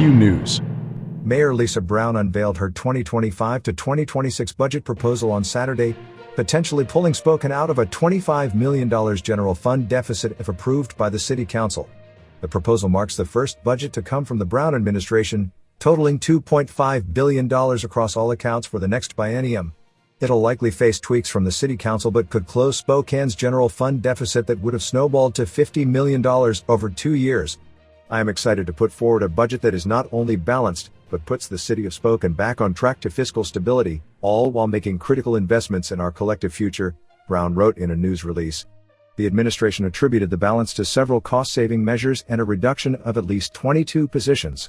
few news. Mayor Lisa Brown unveiled her 2025 to 2026 budget proposal on Saturday, potentially pulling Spokane out of a $25 million general fund deficit if approved by the City Council. The proposal marks the first budget to come from the Brown administration, totaling $2.5 billion across all accounts for the next biennium. It'll likely face tweaks from the City Council but could close Spokane's general fund deficit that would have snowballed to $50 million over 2 years. I am excited to put forward a budget that is not only balanced, but puts the city of Spokane back on track to fiscal stability, all while making critical investments in our collective future, Brown wrote in a news release. The administration attributed the balance to several cost-saving measures and a reduction of at least 22 positions.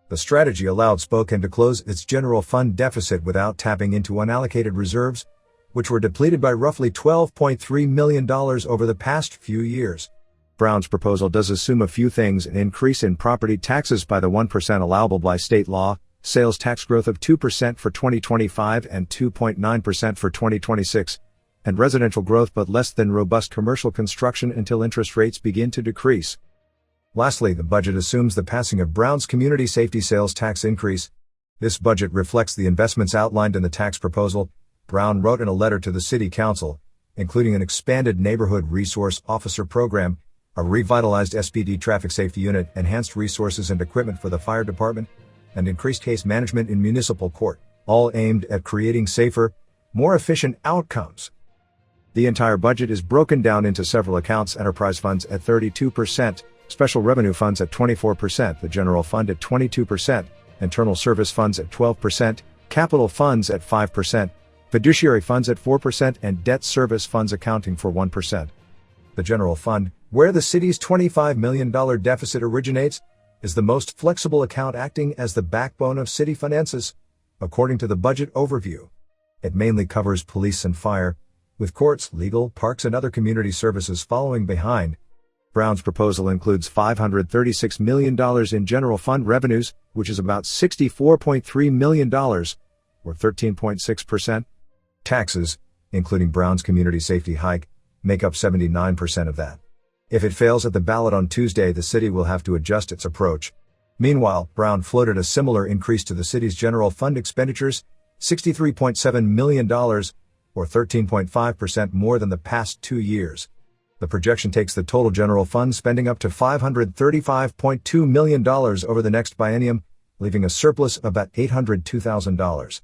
The strategy allowed Spokane to close its general fund deficit without tapping into unallocated reserves, which were depleted by roughly $12.3 million over the past few years. Brown's proposal does assume a few things: an increase in property taxes by the 1% allowable by state law, sales tax growth of 2% for 2025 and 2.9% for 2026, and residential growth but less than robust commercial construction until interest rates begin to decrease. Lastly, the budget assumes the passing of Brown's community safety sales tax increase. This budget reflects the investments outlined in the tax proposal, Brown wrote in a letter to the City Council, including an expanded neighborhood resource officer program, a revitalized SPD traffic safety unit, enhanced resources and equipment for the fire department, and increased case management in municipal court, all aimed at creating safer, more efficient outcomes. The entire budget is broken down into several accounts: enterprise funds at 32%, special revenue funds at 24%, the general fund at 22%, internal service funds at 12%, capital funds at 5%, fiduciary funds at 4%, and debt service funds accounting for 1%. The general fund, where the city's $25 million deficit originates, is the most flexible account, acting as the backbone of city finances, according to the budget overview. It mainly covers police and fire, with courts, legal, parks, and other community services following behind. Brown's proposal includes $536 million in general fund revenues, which is about $64.3 million, or 13.6%. Taxes, including Brown's community safety hike, make up 79% of that. If it fails at the ballot on Tuesday, the city will have to adjust its approach. Meanwhile, Brown floated a similar increase to the city's general fund expenditures, $63.7 million, or 13.5% more than the past 2 years. The projection takes the total general fund spending up to $535.2 million over the next biennium, leaving a surplus of about $802,000.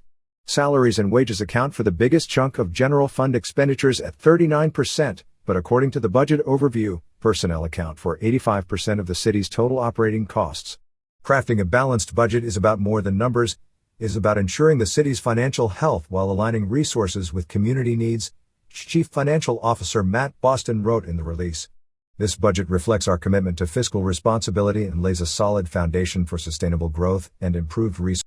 Salaries and wages account for the biggest chunk of general fund expenditures at 39%, but according to the budget overview, personnel account for 85% of the city's total operating costs. Crafting a balanced budget is about more than numbers. It is about ensuring the city's financial health while aligning resources with community needs, Chief Financial Officer Matt Boston wrote in the release. This budget reflects our commitment to fiscal responsibility and lays a solid foundation for sustainable growth and improved resources.